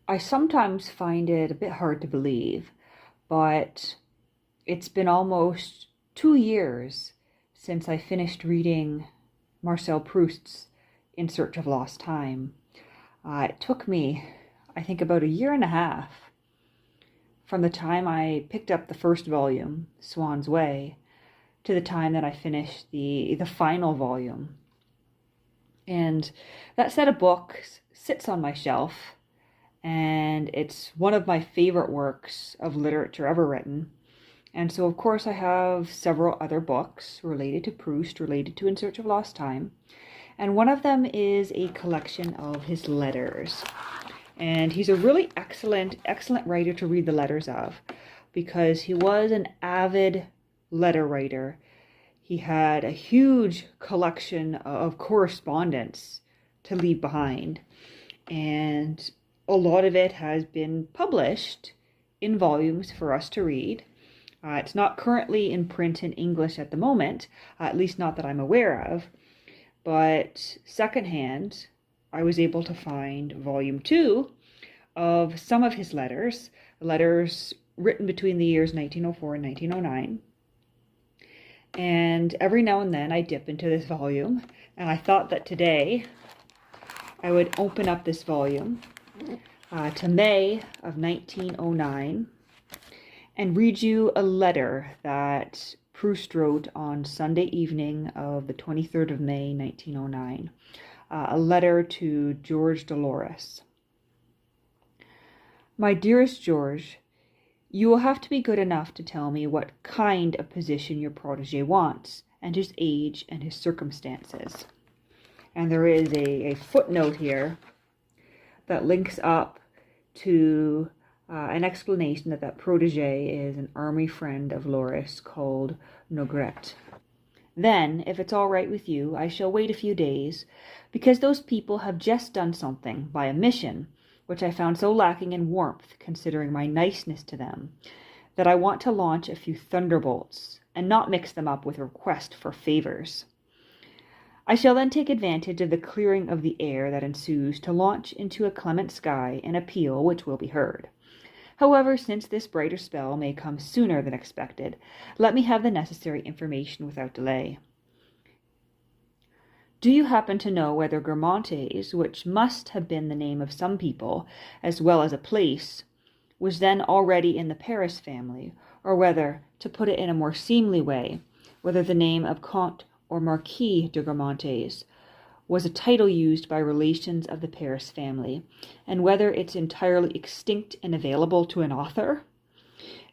I sometimes find it a bit hard to believe, but it's been almost 2 years since I finished reading Marcel Proust's In Search of Lost Time. It took me, I think, about a year and a half from the time I picked up the first volume, Swan's Way, to the time that I finished the final volume. And that set of books sits on my shelf, and it's one of my favorite works of literature ever written. And so, of course, I have several other books related to Proust, related to In Search of Lost Time. And one of them is a collection of his letters. And he's a really excellent writer to read the letters of, because he was an avid letter writer. He had a huge collection of correspondence to leave behind. And a lot of it has been published in volumes for us to read. It's not currently in print in English at the moment, at least not that I'm aware of. But secondhand, I was able to find volume 2 of some of his letters written between the years 1904 and 1909. And every now and then I dip into this volume, and I thought that today I would open up this volume to May of 1909 and read you a letter that Proust wrote on Sunday evening of the 23rd of May, 1909. A letter to George Dolores. My dearest George, you will have to be good enough to tell me what kind of position your protege wants, and his age and his circumstances. And there is a footnote here that links up to an explanation that protege is an army friend of Loris called Nogret. Then, if it's all right with you, I shall wait a few days, because those people have just done something by omission, which I found so lacking in warmth, considering my niceness to them, that I want to launch a few thunderbolts, and not mix them up with a request for favors. I shall then take advantage of the clearing of the air that ensues to launch into a clement sky an appeal which will be heard. However, since this brighter spell may come sooner than expected, let me have the necessary information without delay. Do you happen to know whether Guermantes, which must have been the name of some people, as well as a place, was then already in the Paris family, or whether, to put it in a more seemly way, whether the name of Comte or Marquis de Guermantes was a title used by relations of the Paris family, and whether it's entirely extinct and available to an author?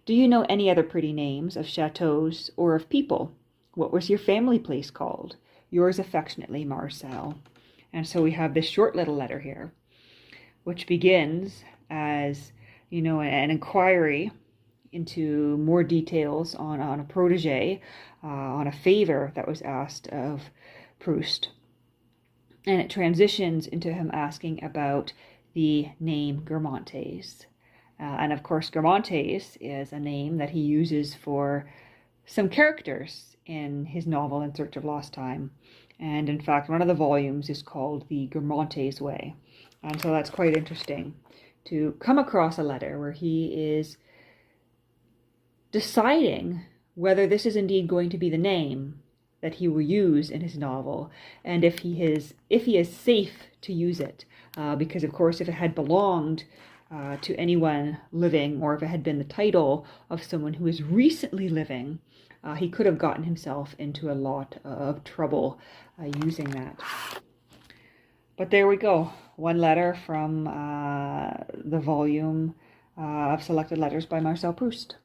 Do you know any other pretty names of chateaus or of people? What was your family place called? Yours affectionately, Marcel. And so we have this short little letter here, which begins as, an inquiry into more details on a protege, on a favor that was asked of Proust. And it transitions into him asking about the name Guermantes. And of course, Guermantes is a name that he uses for some characters in his novel In Search of Lost Time. And in fact, one of the volumes is called The Guermantes Way. And so that's quite interesting to come across a letter where he is deciding whether this is indeed going to be the name that he will use in his novel, and if he is safe to use it, because of course if it had belonged to anyone living, or if it had been the title of someone who is recently living, he could have gotten himself into a lot of trouble using that. But there we go, one letter from the volume of selected letters by Marcel Proust.